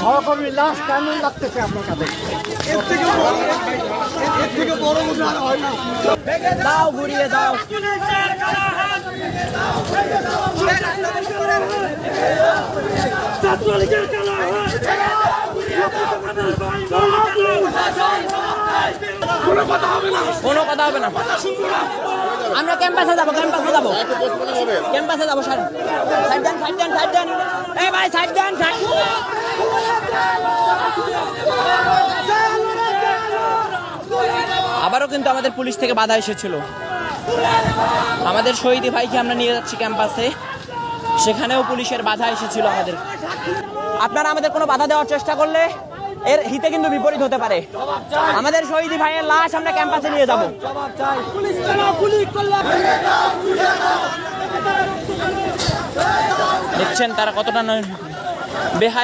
সহকর্মী লাশ কেন লাগতেছে আপনার কাছে? দাও ঘুরিয়ে দাও। কোনো কথা হবে না। আমরা ক্যাম্পাসে যাবো, ক্যাম্পাসে যাবো, ক্যাম্পাসে যাবো। সাইড দেন, সাইড দেন, সাইড দেন। এই ভাই সাইড দেন, সাইড। আবারও কিন্তু আমাদের পুলিশ থেকে বাধা এসেছিল। আমাদের শহীদ ভাইকে আমরা নিয়ে যাচ্ছি ক্যাম্পাসে, সেখানেও পুলিশের বাধা এসেছিল আমাদের। আপনারা আমাদের কোনো বাধা দেওয়ার চেষ্টা করলে এর হিতে কিন্তু বিপরীত হতে পারে। আমাদের শহীদ ভাইয়ের লাশ আমরা ক্যাম্পাসে নিয়ে যাব। দেখছেন তারা কতটা বেহায়া।